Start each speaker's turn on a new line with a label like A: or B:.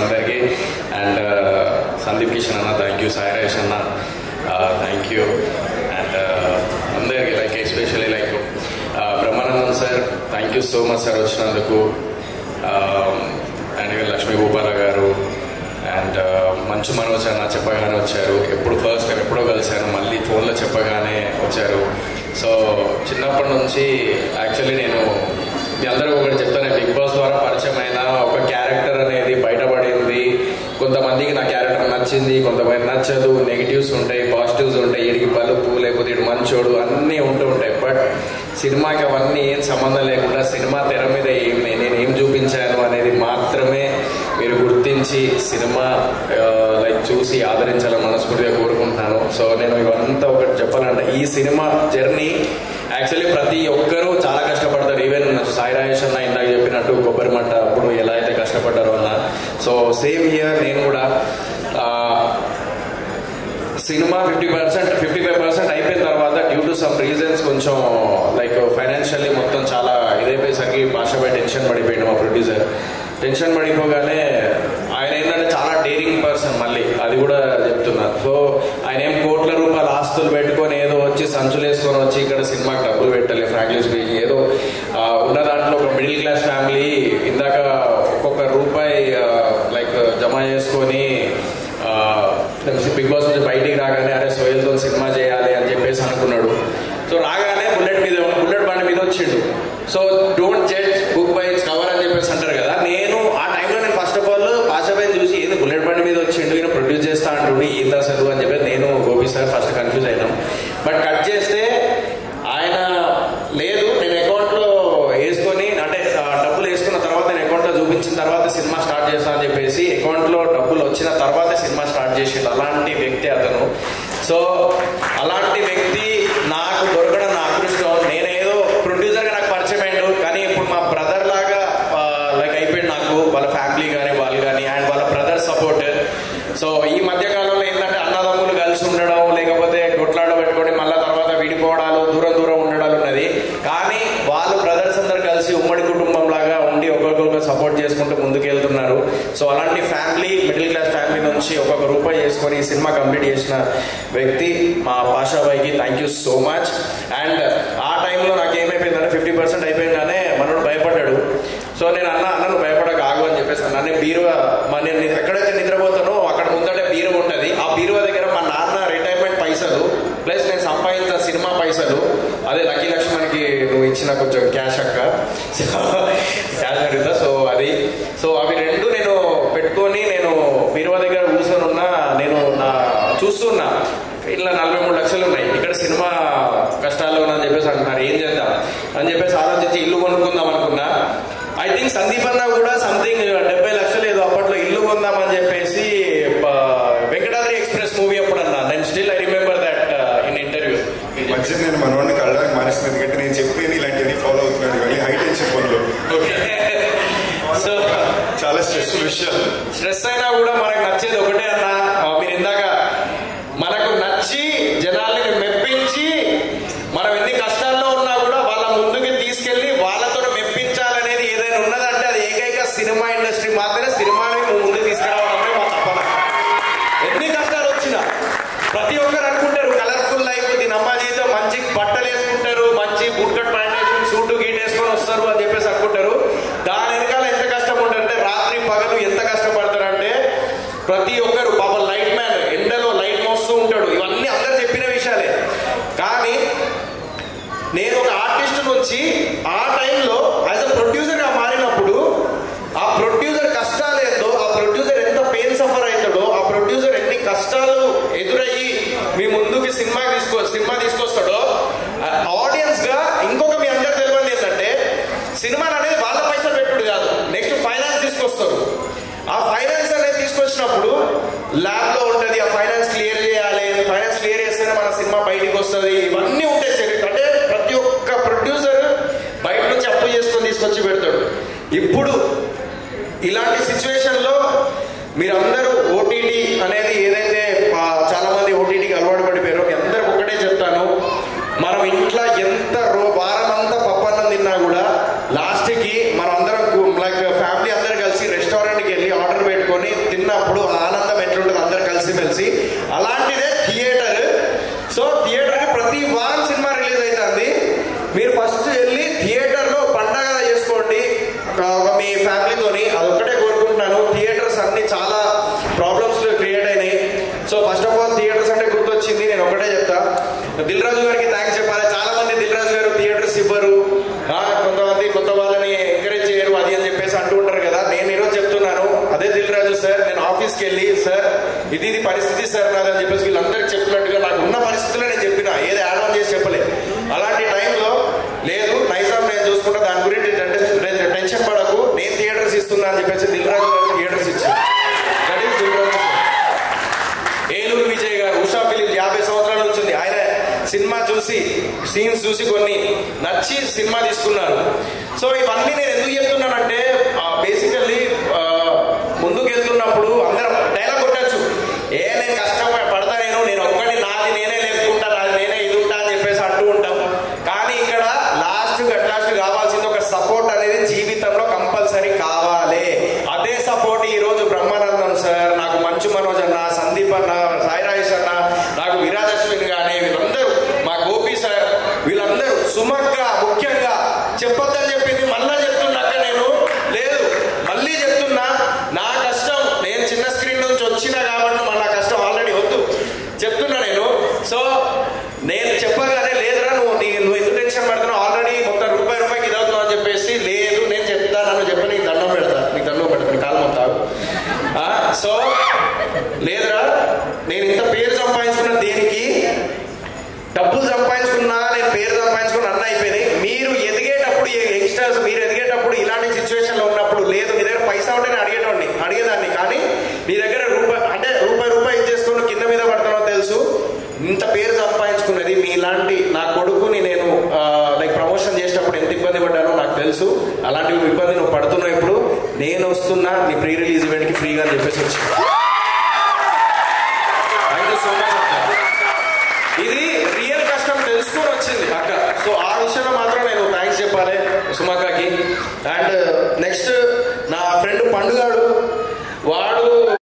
A: అందరికీ. అండ్ సందీప్ కిషన్ అన్న thank you, Sai Rajesh అన్న థ్యాంక్ యూ. అండ్ అందరికీ like especially like Brahmanandam sir thank you so much sir వచ్చినందుకు. అండ్ లక్ష్మీ భూపాల గారు అండ్ మంచు మనోజ్ అన్న చెప్పగానే వచ్చారు. ఎప్పుడు ఫస్ట్ టైం ఎప్పుడో కలిశాను, మళ్ళీ ఫోన్లో చెప్పగానే వచ్చారు. సో చిన్నప్పటి నుంచి యాక్చువల్లీ నేను మీ అందరూ ఒకటి చెప్తాను, బిగ్ బాస్ ద్వారా పరిచయమైన ఒక క్యారెక్టర్ అనేది బయటపడింది. కొంతమందికి నా క్యారెక్టర్ నచ్చింది, కొంతమంది నచ్చదు. నెగిటివ్స్ ఉంటాయి, పాజిటివ్స్ ఉంటాయి, ఈడికి బలుపు లేకపోతే ఇటు మంచోడు అన్నీ ఉంటూ ఉంటాయి. బట్ సినిమాకి అవన్నీ ఏం సంబంధం లేకుండా సినిమా తెర మీద నేను ఏం చూపించాను అనేది మాత్రమే మీరు గుర్తించి సినిమా లైక్ చూసి ఆదరించాలని మనస్ఫూర్తిగా కోరుకుంటున్నాను. సో నేను ఇవంతా ఒకటి చెప్పాలంటే ఈ సినిమా జర్నీ యాక్చువల్లీ ప్రతి ఒక్కరూ చాలా కష్టపడతారు. ఈవెన్ సాయి రాజేష్ అన్న ఇందాక చెప్పినట్టు కొబ్బరి మంట అప్పుడు ఎలా అయితే కష్టపడ్డారో అన్న, సో సేమ్ హియర్ నేను కూడా సినిమా 55% అయిపోయిన తర్వాత డ్యూ టు సమ్ రీజన్స్ కొంచెం లైక్ ఫైనాన్షియల్లీ మొత్తం చాలా ఇదైపోయేసరికి భాషపై టెన్షన్ పడిపోయింది మా ప్రొడ్యూసర్. టెన్షన్ పడిపోగానే ఆయన ఏంటంటే చాలా డేరింగ్ పర్సన్, మళ్ళీ అది కూడా చెప్తున్నారు. సో ఆయన ఏం కోట్ల రూపాయల ఆస్తులు పెట్టుకొని ఏదో వచ్చి సంచులు వేసుకొని వచ్చి ఇక్కడ సినిమాకి డబ్బులు పెట్టలే. ఫ్రాంక్లీ స్పీకింగ్ ఏదో ఉన్న దాంట్లో ఒక మిడిల్ క్లాస్ ఫ్యామిలీ ఇందాక ఒక్కొక్క రూపాయి లైక్ జమ చేసుకొని బిగ్ బాస్ నుంచి బయటికి రాగానే అరే సోయల్తో సినిమా చేయాలి అని చెప్పేసి అనుకున్నాడు. సో రాగానే బుల్లెట్ బండి మీద వచ్చిండు. So don't judge book by its cover అని చెప్పేసి అంటారు కదా. నేను ఆ టైంలో నేను ఫస్ట్ ఆఫ్ ఆల్ భాషపైన చూసి ఏది బుల్లెట్ బండి మీద వచ్చిండు, ఈయన ప్రొడ్యూస్ చేస్తా అంటుండు, ఏంది అసలు అని చెప్పేసి నేను గోపి సార్ ఫస్ట్ కన్ఫ్యూజ్ అయినాం. బట్ కట్ చేస్తే ఆయన లేదు, నేను అకౌంట్లో వేసుకొని అంటే డబ్బులు వేసుకున్న తర్వాత నేను అకౌంట్లో చూపించిన తర్వాత సినిమా స్టార్ట్ చేస్తా అని చెప్పేసి అకౌంట్లో డబ్బులు వచ్చిన తర్వాత సినిమా స్టార్ట్ చేసిండు. అలాంటి వ్యక్తి అతను. సో అలాంటి వ్యక్తి నాకు దొరకడం నా అదృష్టం. నేనేదో ప్రొడ్యూసర్గా నాకు పరిచయం అయ్యాడు, కానీ ఇప్పుడు మా బ్రదర్ లాగా లైక్ అయిపోయింది నాకు. వాళ్ళ ఫ్యామిలీ కానీ వాళ్ళు కానీ అండ్ వాళ్ళ బ్రదర్ సపోర్ట్. సో ఈ మధ్య కాలంలో ఏంటంటే అన్నదమ్ములు కలిసి ఉండడం లేకపోతే కొట్లాడ పెట్టుకొని మళ్ళీ తర్వాత విడిపోవడాలు దూరం ఉండడాలు ఉన్నది. కానీ వాళ్ళు బ్రదర్స్ అందరు కలిసి ఉమ్మడి కుటుంబం లాగా ఉండి ఒకరికొకరు సపోర్ట్ చేసుకుంటూ ముందుకెళ్తున్నారు. సో అలాంటి ఫ్యామిలీ, మిడిల్ క్లాస్ ఫ్యామిలీ నుంచి ఒక్కొక్క రూపాయి చేసుకొని ఈ సినిమా కంప్లీట్ చేసిన వ్యక్తి మా పాషాబాయికి thank you so much. And ఆ టైంలో నాకు ఏమైపోయిందంటే 50% అయిపోయిందానే మనోడు భయపడ్డాడు. సో నేను అన్న నువ్వు భయపడక ఆగు అని చెప్పేసి అన్న. నేను బీరువా నేను ఎక్కడైతే నిద్రపోతానో అక్కడ ముందటే బీరువా ఉంటుంది. ఆ బీరువా దగ్గర మా నాన్న రిటైర్మెంట్ పైసలు ప్లస్ నేను సంపాదించిన సినిమా పైసలు, అదే లక్కీ లక్ష్మణ్కి నువ్వు ఇచ్చిన కొంచెం క్యాష్ అక్క క్యాష్ అడుగుతా. సో అవి రెండు నేను పెట్టుకొని నేను బీరువా దగ్గర కూర్చొని ఉన్నా. నేను చూస్తున్నా ఇట్లా 43 లక్షలు ఉన్నాయి, ఇక్కడ సినిమా కష్టాల్లో ఉన్నా అని చెప్పేసి అంటున్నారు. ఏం చేద్దాం అని చెప్పేసి ఆలోచించి ఇల్లు కొనుక్కుందాం అనుకున్నా. ఐ థింక్ సందీప్ అన్న కూడా సంథింగ్ 70 లక్షలు ఏదో అప్పట్లో ఇల్లు కొందామని చెప్పేసి వెంకటాద్రి ఎక్స్ప్రెస్ మూవీ అప్పుడు అన్నా. నేను still I remember that in interview.
B: మంచిది, నేను మనవాడిని కళ్ళడానికి మానేసిన, ఎందుకంటే నేను చెప్పేది ఇలాంటివన్నీ ఫాలో అవుతున్నాను కానీ హై టెన్షన్ పనులు.
A: సో
B: చాలా స్ట్రెస్ఫుల్ విషయాలు.
A: స్ట్రెస్ అయినా కూడా మనకు నచ్చేది ఒకటే అన్న. మీరు ఇందాక మనకు నచ్చి జనాల్ని మెప్పించి మనం ఎన్ని కష్టాల్లో ఉన్నా కూడా వాళ్ళ ముందుకి తీసుకెళ్లి వాళ్ళతో మెప్పించాలనేది ఏదైనా ఉన్నదంటే అది ఏకైక సినిమా ఇండస్ట్రీ మాత్రమే. సినిమాని ముందుకు తీసుకురావడమే మా తపన. ఎన్ని కష్టాలు వచ్చినా ప్రతి ఒక్కరు అనుకుంటారు కలర్ఫుల్ లైఫ్, దీని అమ్మ జీవితం, మంచి బట్టలు వేసుకుంటారు, మంచి బుట్కట్ ప్యాంట్ వేసుకుని సూటు గీట్ వేసుకొని వస్తారు అని చెప్పేసి అనుకుంటారు. దాని వెనకాల ఎంత కష్టం ఉంటుందంటే రాత్రి పగలు ఎంత కష్టపడతారంటే ప్రతి ఒక్కరు పాప లైట్ మ్యాన్ ఎండలో లైట్ మోస్తూ ఉంటాడు. ఇవన్నీ అందరు చెప్పిన విషయాలే. కానీ నేను ఒక ఆర్టిస్ట్ నుంచి ఆ టైంలో యాజ్ అ ప్రొడ్యూసర్గా మారినప్పుడు ఆ ప్రొడ్యూసర్ కష్టాలు ఏందో, ఆ ప్రొడ్యూసర్ ఎంత పెయిన్ సఫర్ అవుతాడో, ఆ ప్రొడ్యూసర్ ఎన్ని కష్టాలు ఎదురయ్యి మీ ముందుకి సినిమా తీసుకొస్తాడో ఆడియన్స్ గా. ఇంకొక మీ అందరు తెలియదు ఏంటంటే సినిమాలు అనేది వాళ్ళ పైసలు పెట్టుడు కాదు, నెక్స్ట్ ఫైనాన్స్ తీసుకొస్తారు. ఆ ఫైనాన్స్ అనేది తీసుకొచ్చినప్పుడు ల్యాబ్ లో ఉంటుంది, ఆ ఫైనాన్స్ క్లియర్ చేయాలి, ఫైనాన్స్ క్లియర్ చేస్తేనే మన సినిమా బయటికి వస్తుంది. ఇవన్నీ ఉంటాయి చరిత్ర. అంటే ప్రతి ఒక్క ప్రొడ్యూసర్ బయట నుంచి అప్పు చేసుకొని తీసుకొచ్చి పెడతాడు. ఇప్పుడు ఇలాంటి సిచ్యువేషన్ లో మీరందరూ ఓటీటీ అనేది ఏదైతే చాలా మంది ఓటీటీకి అలవాటు పడిపోయారో మీ అందరికి ఒకటే చెప్తాను, మనం ఇంట్లో ఎంత వారం అంతా పప్పన్నం తిన్నా కూడా లాస్ట్కి మనం అందరం లైక్ ఫ్యామిలీ అందరు కలిసి రెస్టారెంట్కి వెళ్ళి ఆర్డర్ పెట్టుకొని ఉన్నప్పుడు ఆనందం ఎట్లుంటుంది అందరు కలిసిమెలిసి, అలాంటిదే థియేటర్. సో థియేటర్కి ప్రతి వారం సినిమా రిలీజ్ అవుతుంది. మీరు ఫస్ట్ వెళ్ళి థియేటర్లో పండగ చేసుకోండి మీ ఫ్యామిలీతోని, అదొక్కటే కోరుకుంటున్నాను. థియేటర్స్ అన్ని చాలా ప్రాబ్లమ్స్ క్రియేట్ అయినాయి. So first of all theatres అంటే గుర్తొచ్చింది, నేను ఒకటే చెప్తా, దిల్ రాజు గారికి థ్యాంక్స్ చెప్పాలి. చాలా మంది దిల్ రాజు గారు థియేటర్స్ ఇవ్వరు, కొంతమంది కొత్త వాళ్ళని ఎంకరేజ్ చేయరు అది అని చెప్పేసి అంటూ ఉంటారు కదా. నేను ఈరోజు చెప్తున్నాను, అదే దిల్ రాజు సార్, నేను ఆఫీస్కి వెళ్ళి సార్ ఇది పరిస్థితి సార్ నాది అని చెప్పేసి వీళ్ళందరికీ చెప్పినట్టుగా నాకు ఉన్న పరిస్థితుల్లో నేను చెప్పిన, ఏది యాడ్ ఆన్ చేసి చెప్పలేదు. అలాంటి టైంలో లేదు నైజాం నేను చూసుకుంటా, దాని గురించి టెన్షన్ పడకు, నేను థియేటర్స్ ఇస్తున్నా అని చెప్పేసి దిల్ రాజు గారు థియేటర్స్ ఇచ్చారు. That is Dil Raju. ఏలూరు విజయ్ గారు ఉషా ఫిలిం 50 సంవత్సరాల నుంచి ఉంది. ఆయన సినిమా చూసి సీన్స్ చూసి కొన్ని నచ్చి సినిమా తీసుకున్నారు. సో ఇవన్నీ నేను ఎందుకు చెప్తున్నానంటే, బేసికల్లీ ముందుకు వెళ్తున్నప్పుడు అందరం డైలాగ్ కొట్టచ్చు, నేను కష్టం పడతా, నేను ఒక్కటి నాది నేనే లేపుకుంటా, నాది నేనే ఇది ఉంటా అని చెప్పేసి అంటూ ఉంటాం. కానీ ఇక్కడ లాస్ట్ కావాల్సింది ఒక సపోర్ట్ అనేది జీవితంలో కంపల్సరీ కావాలి. అదే సపోర్ట్ ఈరోజు బ్రహ్మానందం సార్, నాకు మంచు మనోజ్ అన్న, సందీప్ అన్న, సాయి రాజేష్ అన్న, నాకు విరాజ్ అశ్విన్ కానీ వీళ్ళందరూ, మా గోపి సార్, వీళ్ళందరూ సుమక్క ముఖ్యంగా చెప్పొద్దని చెప్పింది మళ్ళా చెప్తున్నాక నేను లేదు, మళ్ళీ చెప్తున్నా, నా కష్టం నేను చిన్న స్క్రీన్ నుంచి వచ్చినా కాబట్టి నా కష్టం ఆల్రెడీ వద్దు చెప్తున్నా నేను. సో నేను చెప్పగానే లేదురా నువ్వు ఎందుకు టెన్షన్ పడుతున్నావు, ఆల్రెడీ మొత్తం రూపాయికి ఇది అవుతున్నావు అని చెప్పేసి, లేదు నేను చెప్తా, నన్ను చెప్పి నీకు దండం పెడతా నీ కాలు మొత్తావు. సో లేదురా, నేను ఇంత పేరు సంపాదించుకున్న దేనికి, డబ్బులు సంపాదించుకున్నా, నేను పేరు సంపాదించుకున్న అన్న అయిపోయినాయి. మీరు ఎదిగేటప్పుడు యంగ్స్టర్స్, మీరు ఎదిగేటప్పుడు ఇలాంటి సిచ్యువేషన్లో ఉన్నప్పుడు, లేదు మీ దగ్గర పైసా ఉంటే నేను అడిగేదాన్ని, కానీ మీ దగ్గర రూపాయి ఇచ్చేసుకుని కింద మీద పడుతున్నావు తెలుసు. ఇంత పేరు సంపాదించుకున్నది మీలాంటి నా కొడుకుని నేను లైక్ ప్రమోషన్ చేసేటప్పుడు ఎంత ఇబ్బంది పడ్డానో నాకు తెలుసు. అలాంటి ఇబ్బంది నువ్వు పడుతున్నావు, ఇప్పుడు నేను వస్తున్నా నీ ప్రీ రిలీజ్ ఈవెంట్కి ఫ్రీగా అని చెప్పేసి వచ్చి. థ్యాంక్ యూ సో మచ్ అక్క, ఇది రియల్ కష్టం తెలుసుకొని వచ్చింది అక్క. సో ఆ విషయంలో మాత్రం నేను థ్యాంక్స్ చెప్పాలి సుమక్కకి. అండ్ నెక్స్ట్ నా ఫ్రెండ్ పండుగాడు, వాడు